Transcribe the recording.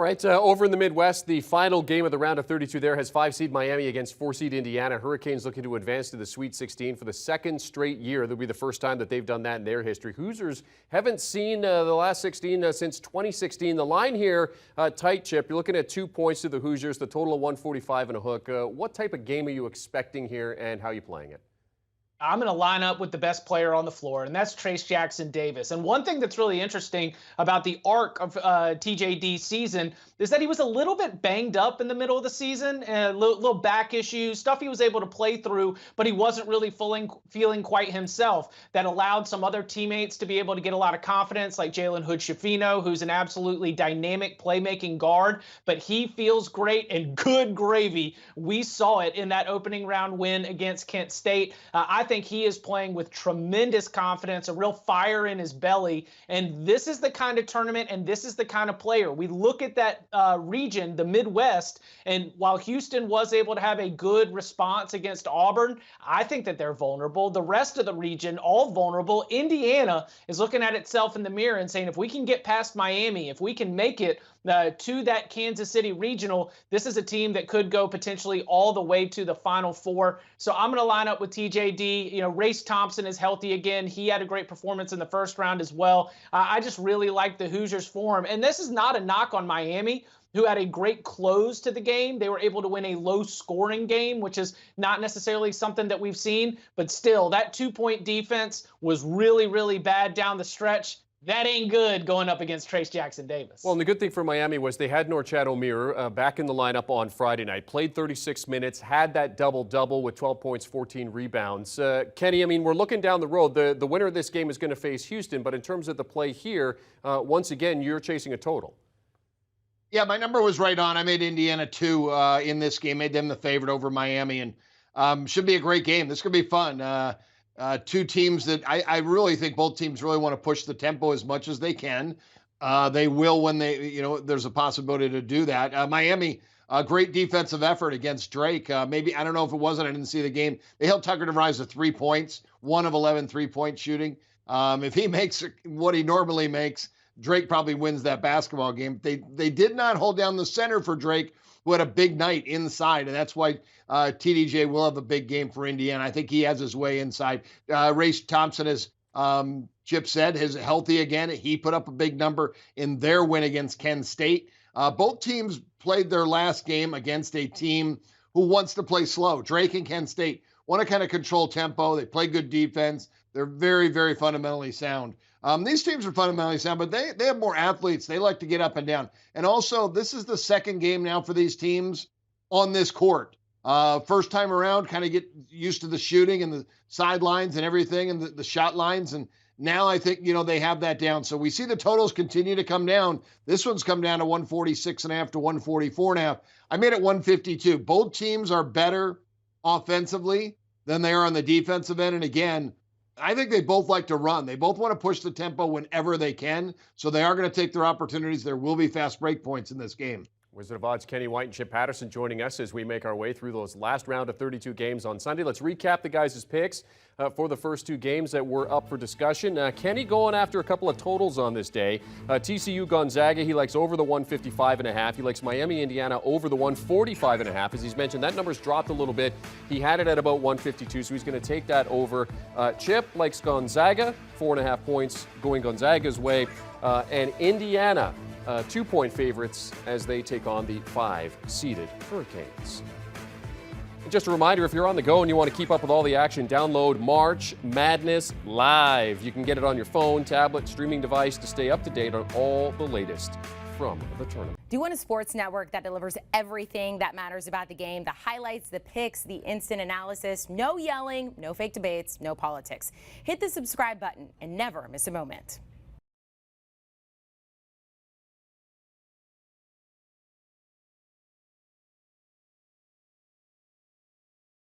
right. Over in the Midwest, the final game of the round of 32 there has 5-seed Miami against 4-seed Indiana. Hurricanes looking to advance to the Sweet 16 for the second straight year. That'll be the first time that they've done that in their history. Hoosiers haven't seen the last 16 since 2016. The line here, tight, Chip. You're looking at 2 points to the Hoosiers, the total of 145 and a hook. What type of game are you expecting here, and how are you playing it? I'm going to line up with the best player on the floor, and that's Trayce Jackson-Davis. And one thing that's really interesting about the arc of TJD's season is that he was a little bit banged up in the middle of the season, and little back issues, stuff he was able to play through, but he wasn't really feeling quite himself. That allowed some other teammates to be able to get a lot of confidence, like Jalen Hood-Schifino, who's an absolutely dynamic playmaking guard, but he feels great, and good gravy. We saw it in that opening round win against Kent State. I think he is playing with tremendous confidence, a real fire in his belly, and this is the kind of tournament and this is the kind of player. We look at that region, the Midwest, and while Houston was able to have a good response against Auburn, I think that they're vulnerable. The rest of the region, all vulnerable. Indiana is looking at itself in the mirror and saying, if we can get past Miami, if we can make it to that Kansas City regional, this is a team that could go potentially all the way to the Final Four. So I'm going to line up with TJD. You know, Race Thompson is healthy again. He had a great performance in the first round as well. I just really like the Hoosiers' form. And this is not a knock on Miami, who had a great close to the game. They were able to win a low-scoring game, which is not necessarily something that we've seen. But still, that two-point defense was really, really bad down the stretch. That ain't good going up against Trayce Jackson-Davis. Well, and the good thing for Miami was they had Norchad Omier back in the lineup on Friday night. Played 36 minutes, had that double-double with 12 points, 14 rebounds. Kenny, I mean, we're looking down the road. The winner of this game is going to face Houston, but in terms of the play here, once again, you're chasing a total. Yeah, my number was right on. I made Indiana 2 in this game, made them the favorite over Miami, and should be a great game. This could be fun. Two teams that I really think both teams really want to push the tempo as much as they can. They will when there's a possibility to do that. Miami, a great defensive effort against Drake. Maybe, I don't know if it wasn't, I didn't see the game. They held Tucker DeVries to 3 points, 1 of 11 3-point shooting. If he makes what he normally makes, Drake probably wins that basketball game. They did not hold down the center for Drake, who had a big night inside, and that's why TDJ will have a big game for Indiana. I think he has his way inside. Race Thompson, as Chip said, is healthy again. He put up a big number in their win against Kent State. Both teams played their last game against a team who wants to play slow. Drake and Kent State want to kind of control tempo. They play good defense. They're very, very fundamentally sound. These teams are fundamentally sound, but they have more athletes. They like to get up and down. And also, this is the second game now for these teams on this court. First time around, kind of get used to the shooting and the sidelines and everything and the shot lines. And now I think, they have that down. So we see the totals continue to come down. This one's come down to 146.5 to 144.5. I made it 152. Both teams are better offensively than they are on the defensive end. And again, I think they both like to run. They both want to push the tempo whenever they can. So they are going to take their opportunities. There will be fast break points in this game. Wizard of Odds Kenny White and Chip Patterson joining us as we make our way through those last round of 32 games on Sunday. Let's recap the guys' picks for the first two games that were up for discussion. Kenny going after a couple of totals on this day. TCU Gonzaga, he likes over the 155.5. He likes Miami Indiana over the 145.5. As he's mentioned, that number's dropped a little bit. He had it at about 152, so he's going to take that over. Chip likes Gonzaga, 4.5 points going Gonzaga's way. And Indiana, 2-point favorites as they take on the 5-seeded Hurricanes. Just a reminder, if you're on the go and you want to keep up with all the action, download March Madness Live. You can get it on your phone, tablet, streaming device to stay up to date on all the latest from the tournament. Do you want a sports network that delivers everything that matters about the game? The highlights, the picks, the instant analysis, no yelling, no fake debates, no politics. Hit the subscribe button and never miss a moment.